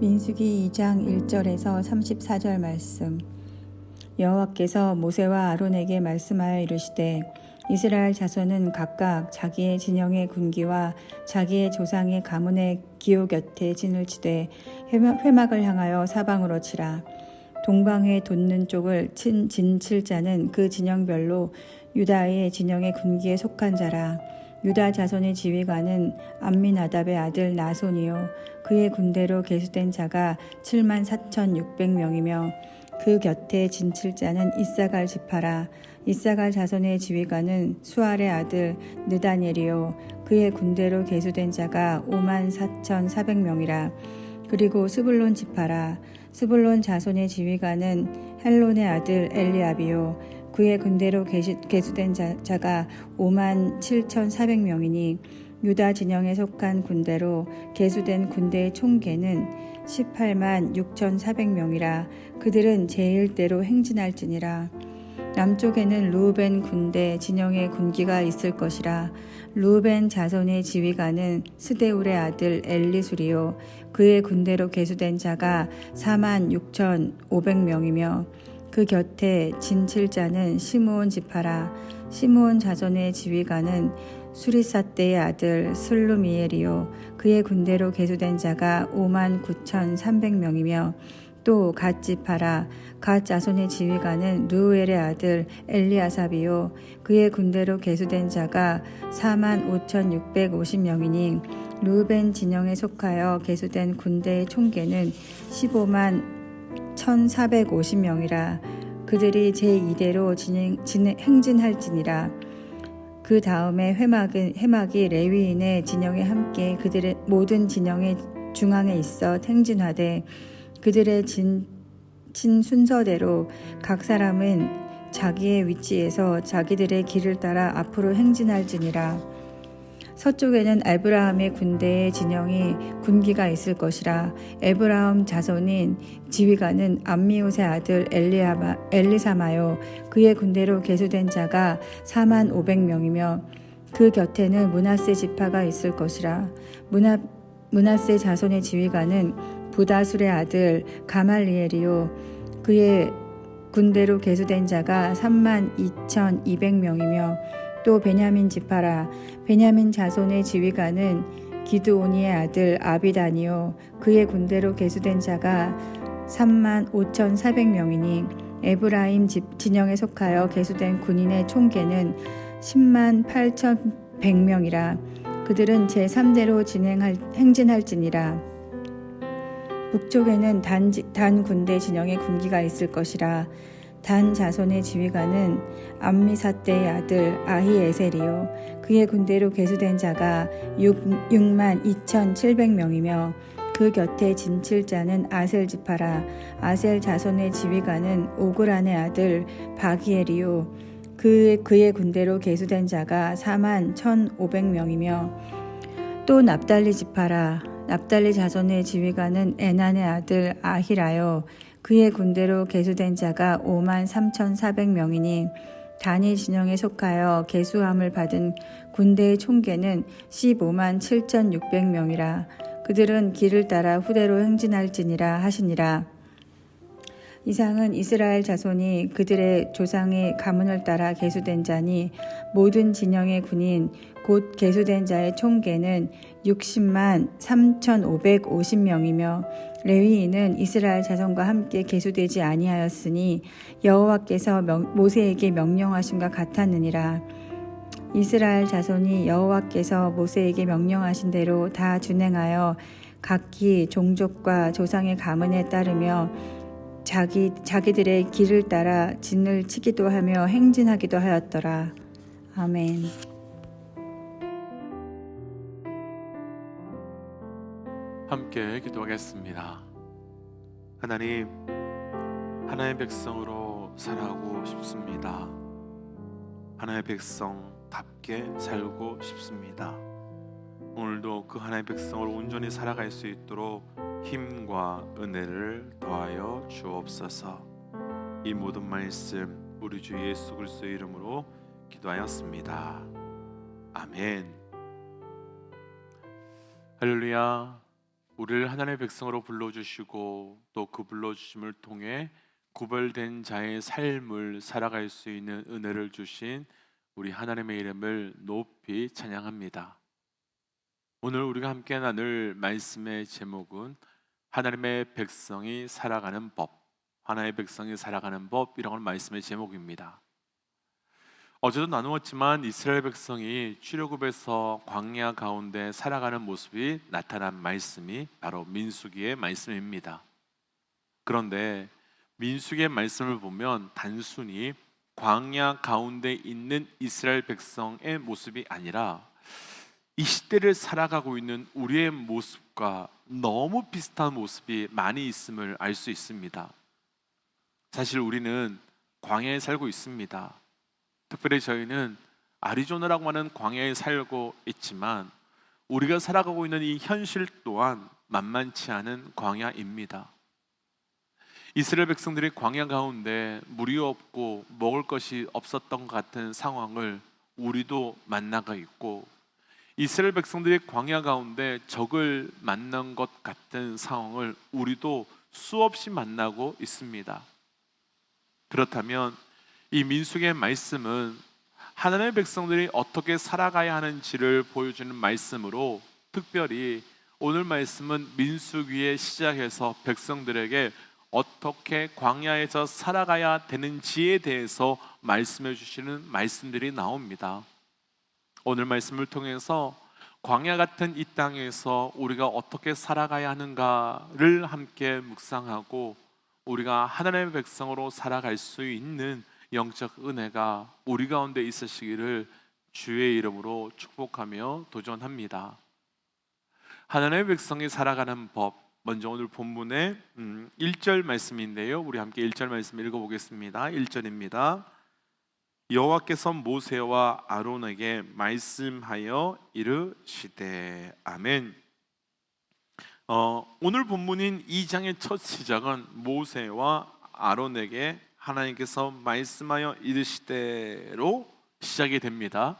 민수기 2장 1절에서 34절 말씀. 여호와께서 모세와 아론에게 말씀하여 이르시되 이스라엘 자손은 각각 자기의 진영의 군기와 자기의 조상의 가문의 기호 곁에 진을 치되 회막을 향하여 사방으로 치라. 동방에 돋는 쪽을 진칠 자는 그 진영별로 유다의 진영의 군기에 속한 자라. 유다 자손의 지휘관은 암미나답의 아들 나손이요 그의 군대로 계수된 자가 74,600명이며 그 곁에 진칠 자는 이사갈 지파라. 이사갈 자손의 지휘관은 수알의 아들 느다니엘이요 그의 군대로 계수된 자가 54,400명이라. 그리고 스불론 지파라. 스불론 자손의 지휘관은 헬론의 아들 엘리압이요 그의 군대로 계수된 자가 57,400명이니 유다 진영에 속한 군대로 계수된 군대의 총계는 186,400명이라. 그들은 제1대로 행진할지니라. 남쪽에는 르우벤 군대 진영의 군기가 있을 것이라. 르우벤 자손의 지휘관은 스데울의 아들 엘리술이요 그의 군대로 계수된 자가 46,500명이며 그 곁에 진칠 자는 시므온 지파라. 시므온 자손의 지휘관은 수리사떼의 아들 슬루미엘이요 그의 군대로 계수된 자가 59,300명이며 또 갓 지파라. 갓 자손의 지휘관은 누우엘의 아들 엘리아삽이요 그의 군대로 계수된 자가 45,650명이니 르우벤 진영에 속하여 계수된 군대의 총계는 151,450명이라. 그들이 제2대로 행진할지니라. 그 다음에 회막이 레위인의 진영에 함께 그들의 모든 진영의 중앙에 있어 행진하되 그들의 진 순서대로 각 사람은 자기의 위치에서 자기들의 길을 따라 앞으로 행진할지니라. 서쪽에는 에브라함의 군대의 진영이 군기가 있을 것이라. 에브라함 자손인 지휘관은 암미옷의 아들 엘리사마요 그의 군대로 계수된 자가 45,000명이며 그 곁에는 므낫세 지파가 있을 것이라. 므낫세 자손의 지휘관은 부다술의 아들 가말리엘이요 그의 군대로 계수된 자가 32,200명이며 또 베냐민 지파라. 베냐민 자손의 지휘관은 기드오니의 아들 아비단이요 그의 군대로 계수된 자가 35,400명이니 에브라임 진영에 속하여 계수된 군인의 총계는 108,100명이라. 그들은 제3대로 행진할지니라. 북쪽에는 단 군대 진영의 군기가 있을 것이라. 단 자손의 지휘관은 암미사떼의 아들 아히에셀이요 그의 군대로 계수된 자가 62,700명이며 그 곁에 진칠 자는 아셀 지파라. 아셀 자손의 지휘관은 오그란의 아들 바기엘이요 그의 군대로 계수된 자가 41,500명이며 또 납달리 지파라. 납달리 자손의 지휘관은 에난의 아들 아히라요 그의 군대로 계수된 자가 53,400명이니 단위 진영에 속하여 계수함을 받은 군대의 총계는 157,600명이라. 그들은 길을 따라 후대로 행진할지니라 하시니라. 이상은 이스라엘 자손이 그들의 조상의 가문을 따라 계수된 자니 모든 진영의 군인 곧 계수된 자의 총계는 603,550명이며 레위인은 이스라엘 자손과 함께 계수되지 아니하였으니 여호와께서 모세에게 명령하심과 같았느니라. 이스라엘 자손이 여호와께서 모세에게 명령하신 대로 다 준행하여 각기 종족과 조상의 가문에 따르며 자기들의 길을 따라 진을 치기도 하며 행진하기도 하였더라. 아멘. 함께 기도하겠습니다. 하나님, 하나의 백성으로 살아가고 싶습니다. 하나의 백성답게 살고 싶습니다. 오늘도 그 하나의 백성으로 온전히 살아갈 수 있도록 힘과 은혜를 더하여 주옵소서. 이 모든 말씀 우리 주 예수 그리스도의 이름으로 기도하였습니다. 아멘. 할렐루야. 우리를 하나님의 백성으로 불러주시고 또 그 불러주심을 통해 구별된 자의 삶을 살아갈 수 있는 은혜를 주신 우리 하나님의 이름을 높이 찬양합니다. 오늘 우리가 함께 나눌 말씀의 제목은 하나님의 백성이 살아가는 법, 하나님의 백성이 살아가는 법, 이런 말씀의 제목입니다. 어제도 나누었지만 이스라엘 백성이 출애굽에서 광야 가운데 살아가는 모습이 나타난 말씀이 바로 민수기의 말씀입니다. 그런데 민수기의 말씀을 보면 단순히 광야 가운데 있는 이스라엘 백성의 모습이 아니라 이 시대를 살아가고 있는 우리의 모습과 너무 비슷한 모습이 많이 있음을 알 수 있습니다. 사실 우리는 광야에 살고 있습니다. 특별히 저희는 아리조나라고 하는 광야에 살고 있지만 우리가 살아가고 있는 이 현실 또한 만만치 않은 광야입니다. 이스라엘 백성들이 광야 가운데 물이 없고 먹을 것이 없었던 것 같은 상황을 우리도 만나고 있고, 이스라엘 백성들이 광야 가운데 적을 만난 것 같은 상황을 우리도 수없이 만나고 있습니다. 그렇다면 이 민수기의 말씀은 하나님의 백성들이 어떻게 살아가야 하는지를 보여주는 말씀으로, 특별히 오늘 말씀은 민수기의 시작에서 백성들에게 어떻게 광야에서 살아가야 되는지에 대해서 말씀해 주시는 말씀들이 나옵니다. 오늘 말씀을 통해서 광야 같은 이 땅에서 우리가 어떻게 살아가야 하는가를 함께 묵상하고 우리가 하나님의 백성으로 살아갈 수 있는 영적 은혜가 우리 가운데 있으시기를 주의 이름으로 축복하며 도전합니다. 하나님의 백성이 살아가는 법, 먼저 오늘 본문의 1절 말씀인데요, 우리 함께 1절 말씀 읽어보겠습니다. 1절입니다. 여호와께서 모세와 아론에게 말씀하여 이르시되. 아멘. 오늘 본문인 2장의 첫 시작은 모세와 아론에게 하나님께서 말씀하여 이르시되로 시작이 됩니다.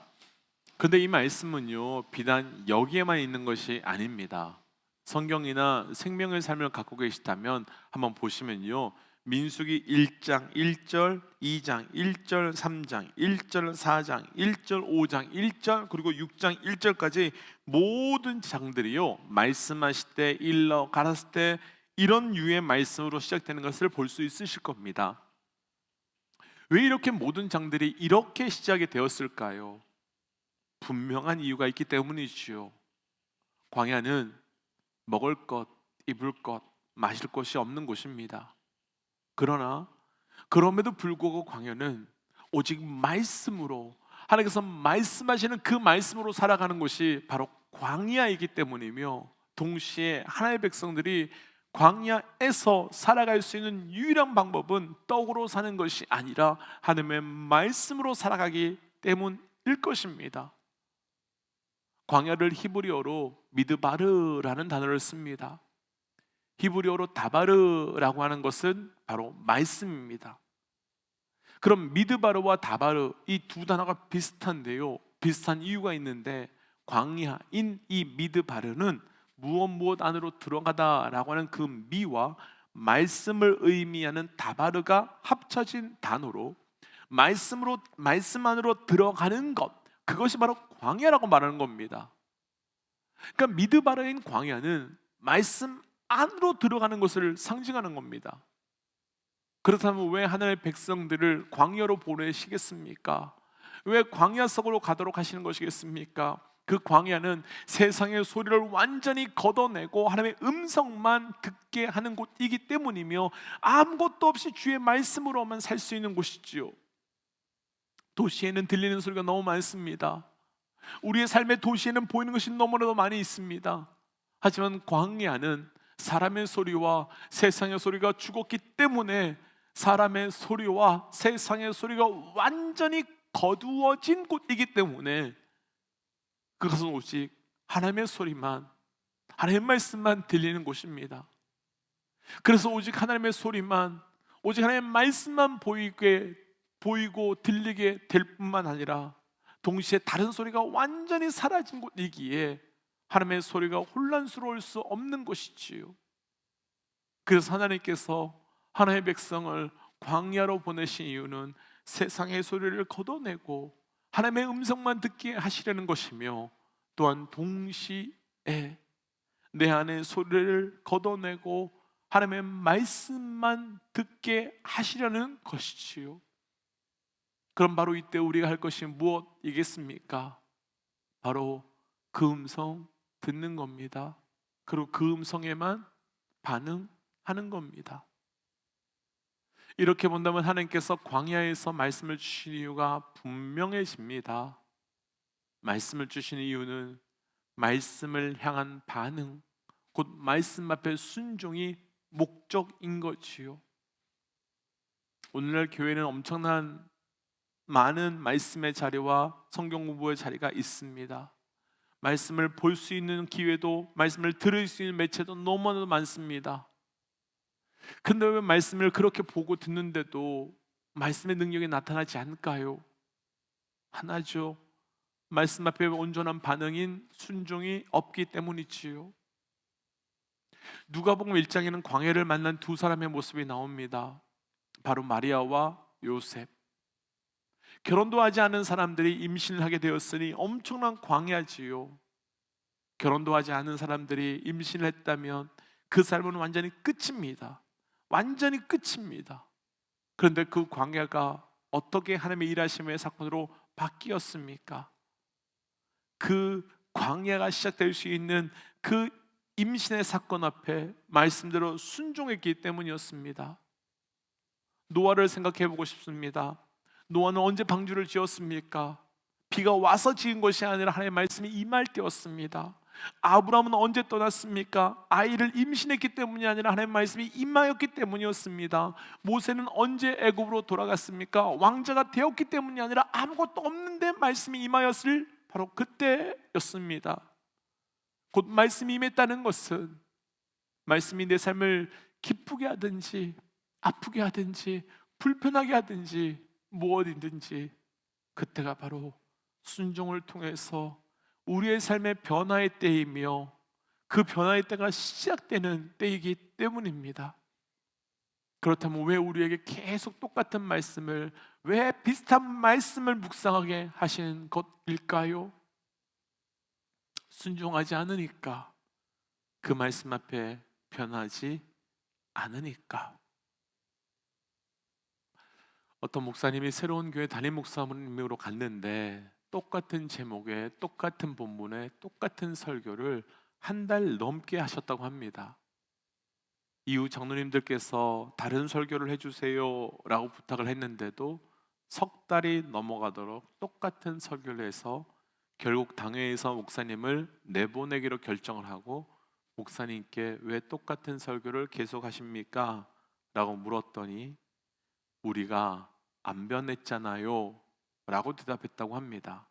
근데 이 말씀은요, 비단 여기에만 있는 것이 아닙니다. 성경이나 생명의 삶을 갖고 계시다면 한번 보시면요, 민수기 1장 1절, 2장 1절, 3장 1절, 4장 1절, 5장 1절, 그리고 6장 1절까지 모든 장들이요, 말씀하실 때, 일러 가라스 때, 이런 유의 말씀으로 시작되는 것을 볼 수 있으실 겁니다. 왜 이렇게 모든 장들이 이렇게 시작이 되었을까요? 분명한 이유가 있기 때문이지요. 광야는 먹을 것, 입을 것, 마실 것이 없는 곳입니다. 그러나 그럼에도 불구하고 광야는 오직 말씀으로, 하나님께서 말씀하시는 그 말씀으로 살아가는 것이 바로 광야이기 때문이며, 동시에 하나님의 백성들이 광야에서 살아갈 수 있는 유일한 방법은 떡으로 사는 것이 아니라 하나님의 말씀으로 살아가기 때문일 것입니다. 광야를 히브리어로 미드바르라는 단어를 씁니다. 히브리어로 다바르라고 하는 것은 바로 말씀입니다. 그럼 미드바르와 다바르, 이 두 단어가 비슷한데요, 비슷한 이유가 있는데, 광야인 이 미드바르는 무엇 안으로 들어가다라고 하는 그 미와 말씀을 의미하는 다바르가 합쳐진 단어로, 말씀 안으로 들어가는 것, 그것이 바로 광야라고 말하는 겁니다. 그러니까 미드바르인 광야는 말씀 안으로 들어가는 것을 상징하는 겁니다. 그렇다면 왜 하나님의 백성들을 광야로 보내시겠습니까? 왜 광야 속으로 가도록 하시는 것이겠습니까? 그 광야는 세상의 소리를 완전히 걷어내고 하나님의 음성만 듣게 하는 곳이기 때문이며, 아무것도 없이 주의 말씀으로만 살 수 있는 곳이지요. 도시에는 들리는 소리가 너무 많습니다. 우리의 삶의 도시에는 보이는 것이 너무나도 많이 있습니다. 하지만 광야는 사람의 소리와 세상의 소리가 죽었기 때문에 사람의 소리와 세상의 소리가 완전히 거두어진 곳이기 때문에 그것은 오직 하나님의 소리만, 하나님의 말씀만 들리는 곳입니다. 그래서 오직 하나님의 소리만, 오직 하나님의 말씀만 보이고 들리게 될 뿐만 아니라 동시에 다른 소리가 완전히 사라진 곳이기에 하나님의 소리가 혼란스러울 수 없는 것이지요. 그래서 하나님께서 하나님의 백성을 광야로 보내신 이유는 세상의 소리를 걷어내고 하나님의 음성만 듣게 하시려는 것이며, 또한 동시에 내 안의 소리를 걷어내고 하나님의 말씀만 듣게 하시려는 것이지요. 그럼 바로 이때 우리가 할 것이 무엇이겠습니까? 바로 그 음성 듣는 겁니다. 그리고 그 음성에만 반응하는 겁니다. 이렇게 본다면 하나님께서 광야에서 말씀을 주신 이유가 분명해집니다. 말씀을 주신 이유는 말씀을 향한 반응, 곧 말씀 앞에 순종이 목적인 거지요. 오늘날 교회는 엄청난 많은 말씀의 자리와 성경 공부의 자리가 있습니다. 말씀을 볼 수 있는 기회도, 말씀을 들을 수 있는 매체도 너무나도 많습니다. 근데 왜 말씀을 그렇게 보고 듣는데도 말씀의 능력이 나타나지 않을까요? 하나죠. 말씀 앞에 온전한 반응인 순종이 없기 때문이지요. 누가복음 1장에는 광야를 만난 두 사람의 모습이 나옵니다. 바로 마리아와 요셉. 결혼도 하지 않은 사람들이 임신을 하게 되었으니 엄청난 광야지요. 결혼도 하지 않은 사람들이 임신을 했다면 그 삶은 완전히 끝입니다. 완전히 끝입니다. 그런데 그 광야가 어떻게 하나님의 일하심의 사건으로 바뀌었습니까? 그 광야가 시작될 수 있는 그 임신의 사건 앞에 말씀대로 순종했기 때문이었습니다. 노아를 생각해 보고 싶습니다. 노아는 언제 방주를 지었습니까? 비가 와서 지은 것이 아니라 하나님의 말씀이 임할 때였습니다. 아브라함은 언제 떠났습니까? 아이를 임신했기 때문이 아니라 하나님의 말씀이 임하였기 때문이었습니다. 모세는 언제 애굽으로 돌아갔습니까? 왕자가 되었기 때문이 아니라 아무것도 없는데 말씀이 임하였을 바로 그때였습니다. 곧 말씀이 임했다는 것은 말씀이 내 삶을 기쁘게 하든지 아프게 하든지 불편하게 하든지 무엇이든지 그때가 바로 순종을 통해서 우리의 삶의 변화의 때이며 그 변화의 때가 시작되는 때이기 때문입니다. 그렇다면 왜 우리에게 계속 똑같은 말씀을, 왜 비슷한 말씀을 묵상하게 하시는 것일까요? 순종하지 않으니까, 그 말씀 앞에 변하지 않으니까. 어떤 목사님이 새로운 교회 담임 목사님으로 갔는데 똑같은 제목에 똑같은 본문에 똑같은 설교를 한 달 넘게 하셨다고 합니다. 이후 장로님들께서 다른 설교를 해주세요 라고 부탁을 했는데도 석 달이 넘어가도록 똑같은 설교를 해서 결국 당회에서 목사님을 내보내기로 결정을 하고, 목사님께 왜 똑같은 설교를 계속하십니까? 라고 물었더니 우리가 안 변했잖아요 라고 대답했다고 합니다.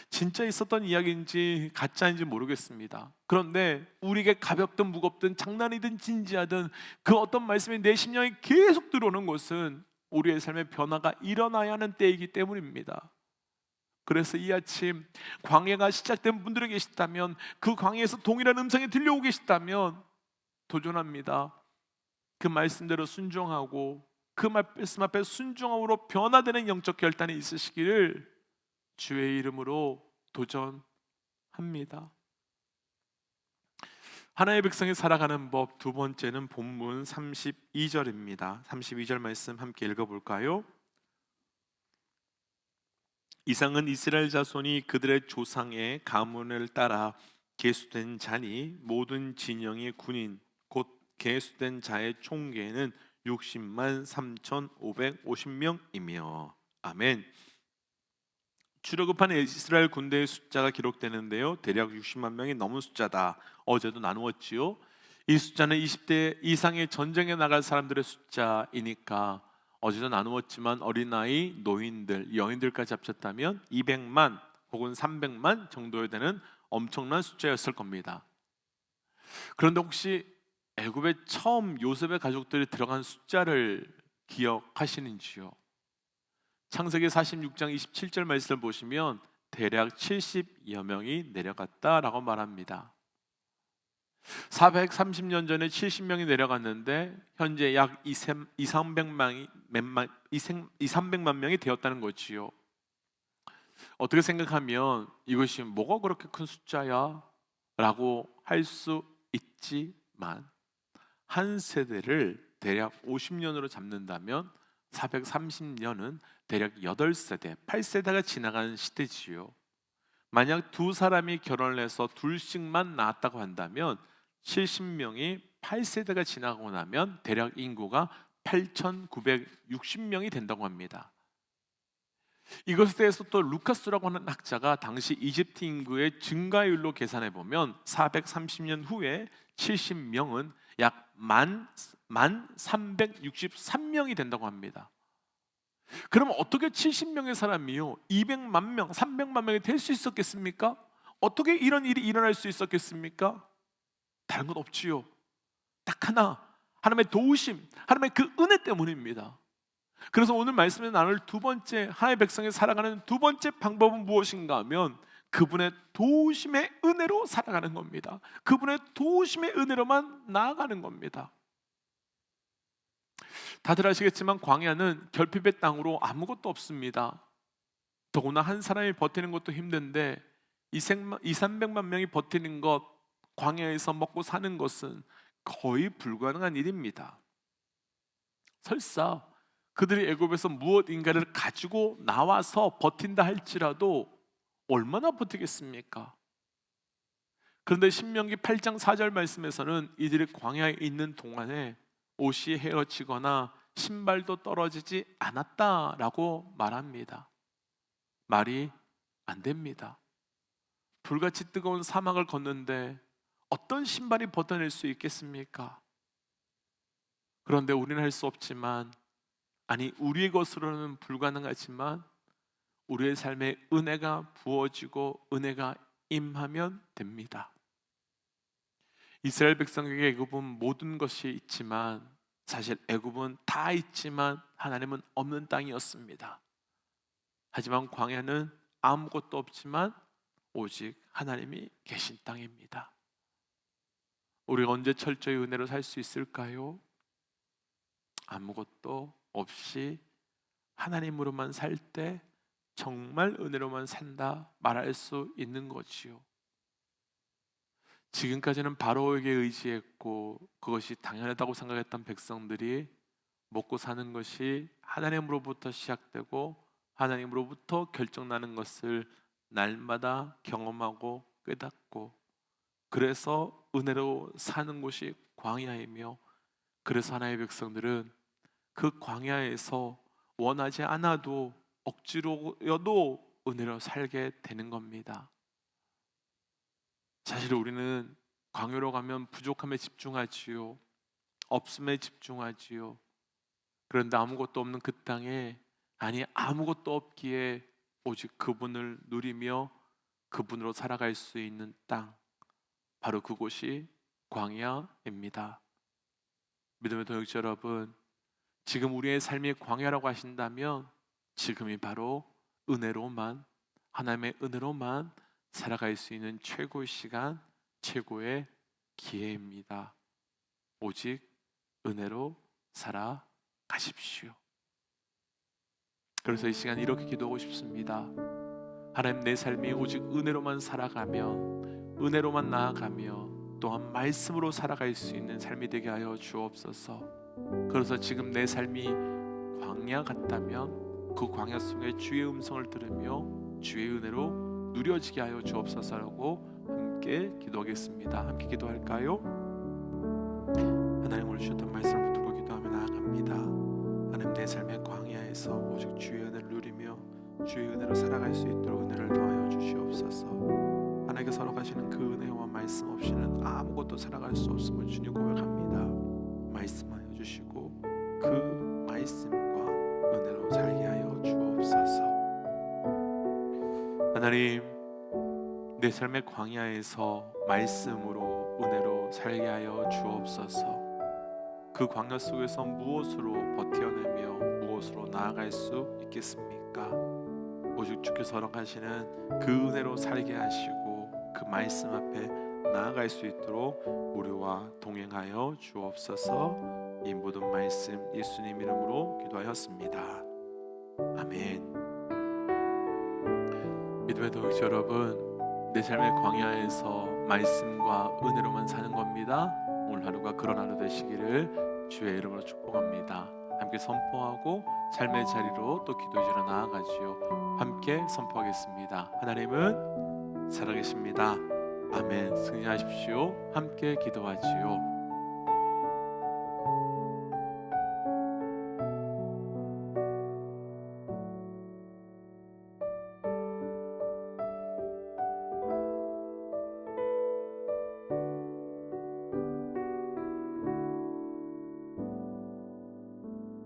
진짜 있었던 이야기인지 가짜인지 모르겠습니다. 그런데 우리에게 가볍든 무겁든 장난이든 진지하든 그 어떤 말씀이 내 심령에 계속 들어오는 것은 우리의 삶의 변화가 일어나야 하는 때이기 때문입니다. 그래서 이 아침 광야가 시작된 분들이 계시다면, 그 광야에서 동일한 음성이 들려오고 계시다면 도전합니다. 그 말씀대로 순종하고 그 말씀 앞에 순종함으로 변화되는 영적 결단이 있으시기를 주의 이름으로 도전합니다. 하나님의 백성이 살아가는 법, 두 번째는 본문 32절입니다. 32절 말씀 함께 읽어볼까요? 이상은 이스라엘 자손이 그들의 조상의 가문을 따라 계수된 자니 모든 진영의 군인 곧 계수된 자의 총계는 60만 3,550명이며 아멘. 출애굽한 이스라엘 군대의 숫자가 기록되는데요, 대략 60만 명이 넘은 숫자다. 어제도 나누었지요. 이 숫자는 20대 이상의 전쟁에 나갈 사람들의 숫자이니까 어제도 나누었지만 어린아이, 노인들, 여인들까지 합쳤다면 200만 혹은 300만 정도에 되는 엄청난 숫자였을 겁니다. 그런데 혹시 애굽에 처음 요셉의 가족들이 들어간 숫자를 기억하시는지요? 창세기 46장 27절 말씀을 보시면 대략 70여 명이 내려갔다라고 말합니다. 430년 전에 70명이 내려갔는데 현재 약 2,300만 명이 되었다는 거지요. 어떻게 생각하면 이것이 뭐가 그렇게 큰 숫자야? 라고 할 수 있지만 한 세대를 대략 50년으로 잡는다면 430년은 대략 8세대, 8세대가 지나간 시대지요. 만약 두 사람이 결혼을 해서 둘씩만 낳았다고 한다면 70명이 8세대가 지나고 나면 대략 인구가 8,960명이 된다고 합니다. 이것에 대해서 또 루카스라고 하는 학자가 당시 이집트 인구의 증가율로 계산해 보면 430년 후에 70명은 약 1363명이 된다고 합니다. 그러면 어떻게 70명의 사람이요 200만 명, 300만 명이 될 수 있었겠습니까? 어떻게 이런 일이 일어날 수 있었겠습니까? 다른 건 없지요. 딱 하나, 하나님의 도우심, 하나님의 그 은혜 때문입니다. 그래서 오늘 말씀에 나눌 두 번째, 하나님의 백성이 살아가는 두 번째 방법은 무엇인가 하면 그분의 도우심의 은혜로 살아가는 겁니다. 그분의 도우심의 은혜로만 나아가는 겁니다. 다들 아시겠지만 광야는 결핍의 땅으로 아무것도 없습니다. 더구나 한 사람이 버티는 것도 힘든데 2,300만 명이 버티는 것, 광야에서 먹고 사는 것은 거의 불가능한 일입니다. 설사 그들이 애굽에서 무엇인가를 가지고 나와서 버틴다 할지라도 얼마나 버티겠습니까? 그런데 신명기 8장 4절 말씀에서는 이들이 광야에 있는 동안에 옷이 헤어지거나 신발도 떨어지지 않았다라고 말합니다. 말이 안 됩니다. 불같이 뜨거운 사막을 걷는데 어떤 신발이 버텨낼 수 있겠습니까? 그런데 우리는 할 수 없지만, 아니 우리의 것으로는 불가능하지만 우리의 삶에 은혜가 부어지고 은혜가 임하면 됩니다. 이스라엘 백성에게 애굽은 모든 것이 있지만 사실 애굽은 다 있지만 하나님은 없는 땅이었습니다. 하지만 광야는 아무것도 없지만 오직 하나님이 계신 땅입니다. 우리가 언제 철저히 은혜로 살 수 있을까요? 아무것도 없이 하나님으로만 살 때 정말 은혜로만 산다 말할 수 있는 거지요. 지금까지는 바로에게 의지했고 그것이 당연하다고 생각했던 백성들이 먹고 사는 것이 하나님으로부터 시작되고 하나님으로부터 결정나는 것을 날마다 경험하고 깨닫고, 그래서 은혜로 사는 곳이 광야이며, 그래서 하나님의 백성들은 그 광야에서 원하지 않아도 억지로여도 은혜로 살게 되는 겁니다. 사실 우리는 광야로 가면 부족함에 집중하지요. 없음에 집중하지요. 그런데 아무것도 없는 그 땅에, 아니 아무것도 없기에 오직 그분을 누리며 그분으로 살아갈 수 있는 땅, 바로 그곳이 광야입니다. 믿음의 동역자 여러분, 지금 우리의 삶이 광야라고 하신다면 지금이 바로 은혜로만, 하나님의 은혜로만 살아갈 수 있는 최고의 시간, 최고의 기회입니다. 오직 은혜로 살아가십시오. 그래서 이 시간 이렇게 기도하고 싶습니다. 하나님, 내 삶이 오직 은혜로만 살아가며 은혜로만 나아가며 또한 말씀으로 살아갈 수 있는 삶이 되게 하여 주옵소서. 그래서 지금 내 삶이 광야 같다면 그 광야 속에 주의 음성을 들으며 주의 은혜로 누려지게 하여 주옵소서라고 함께 기도하겠습니다. 함께 기도할까요? 하나님, 오늘 주셨던 말씀을 붙들고 기도하며 나아갑니다. 하나님, 내 삶의 광야에서 오직 주의 은혜를 누리며 주의 은혜로 살아갈 수 있도록 은혜를 더하여 주시옵소서. 하나님께 서로 가시는 그 은혜와 말씀 없이는 아무것도 살아갈 수 없음을 주님 고백합니다. 말씀하여 주시고 그 말씀과 은혜로 살게 하여 주옵소서. 하나님, 내 삶의 광야에서 말씀으로 은혜로 살게 하여 주옵소서. 그 광야 속에서 무엇으로 버텨내며 무엇으로 나아갈 수 있겠습니까? 오직 주께서 허락하시는 그 은혜로 살게 하시고 그 말씀 앞에 나아갈 수 있도록 우리와 동행하여 주옵소서. 이 모든 말씀 예수님 이름으로 기도하였습니다. 아멘. 믿음의 동역자 여러분, 내 삶의 광야에서 말씀과 은혜로만 사는 겁니다. 오늘 하루가 그런 하루 되시기를 주의 이름으로 축복합니다. 함께 선포하고 삶의 자리로 또 기도의 자리로 나아가지요. 함께 선포하겠습니다. 하나님은 살아계십니다. 아멘. 승리하십시오. 함께 기도하지요.